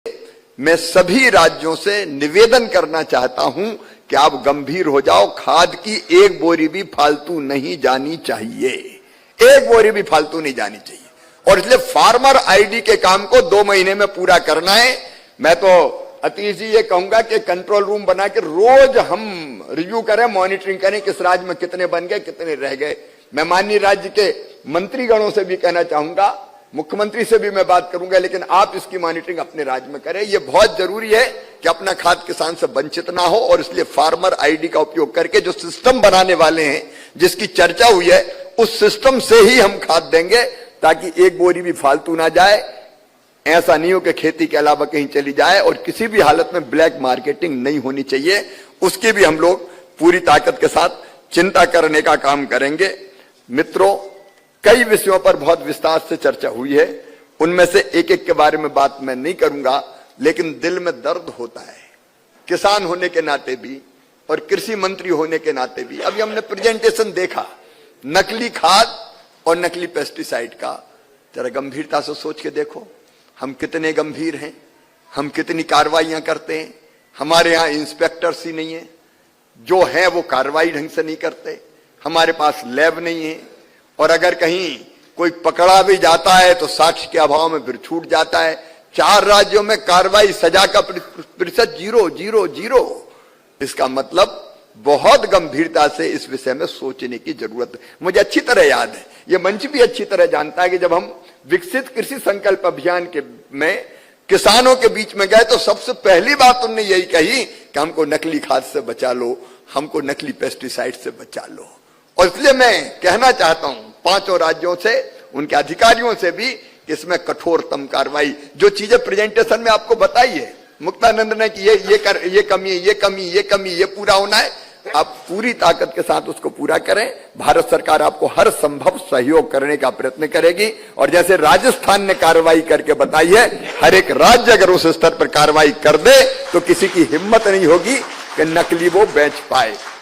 मैं सभी राज्यों से निवेदन करना चाहता हूं कि आप गंभीर हो जाओ। खाद की एक बोरी भी फालतू नहीं जानी चाहिए, एक बोरी भी फालतू नहीं जानी चाहिए। और इसलिए फार्मर आईडी के काम को 2 महीने में पूरा करना है। मैं तो अतीश जी ये कहूंगा कि कंट्रोल रूम बना के रोज हम रिव्यू करें, मॉनिटरिंग करें, किस राज्य में कितने बन गए, कितने रह गए। मैं माननीय राज्य के मंत्रीगणों से भी कहना चाहूंगा, मुख्यमंत्री से भी मैं बात करूंगा, लेकिन आप इसकी मॉनिटरिंग अपने राज्य में करें। यह बहुत जरूरी है कि अपना खाद किसान से वंचित ना हो। और इसलिए फार्मर आईडी का उपयोग करके जो सिस्टम बनाने वाले हैं, जिसकी चर्चा हुई है, उस सिस्टम से ही हम खाद देंगे, ताकि एक बोरी भी फालतू ना जाए। ऐसा नहीं हो कि खेती के अलावा कहीं चली जाए। और किसी भी हालत में ब्लैक मार्केटिंग नहीं होनी चाहिए, उसकी भी हम लोग पूरी ताकत के साथ चिंता करने का काम करेंगे। मित्रों, कई विषयों पर बहुत विस्तार से चर्चा हुई है, उनमें से एक एक के बारे में बात मैं नहीं करूंगा, लेकिन दिल में दर्द होता है किसान होने के नाते भी और कृषि मंत्री होने के नाते भी। अभी हमने प्रेजेंटेशन देखा नकली खाद और नकली पेस्टिसाइड का, जरा गंभीरता से सोच के देखो हम कितने गंभीर हैं, हम कितनी कार्रवाइयां करते हैं। हमारे यहां इंस्पेक्टर्स ही नहीं है, जो है वो कार्रवाई ढंग से नहीं करते। हमारे पास लैब नहीं है, और अगर कहीं कोई पकड़ा भी जाता है तो साक्ष्य के अभाव में फिर छूट जाता है। 4 राज्यों में कार्रवाई, सजा का प्रतिशत 0। इसका मतलब बहुत गंभीरता से इस विषय में सोचने की जरूरत है। मुझे अच्छी तरह याद है, यह मंच भी अच्छी तरह जानता है कि जब हम विकसित कृषि संकल्प अभियान के में किसानों के बीच में गए तो सबसे पहली बात उन्होंने यही कही कि हमको नकली खाद से बचा लो, हमको नकली पेस्टिसाइड से बचा लो। और इसलिए मैं कहना चाहता हूं 5 राज्यों से, उनके अधिकारियों से भी, कि इसमें कठोरतम कार्रवाई, जो चीजें प्रेजेंटेशन में आपको बताई है मुक्तानंद ने कि ये कमी, ये पूरा होना है, आप पूरी ताकत के साथ उसको पूरा करें। भारत सरकार आपको हर संभव सहयोग करने का प्रयत्न करेगी। और जैसे राजस्थान ने कार्रवाई करके बताई है, हर एक राज्य अगर उस स्तर पर कार्रवाई कर दे तो किसी की हिम्मत नहीं होगी कि नकली वो बेच पाए।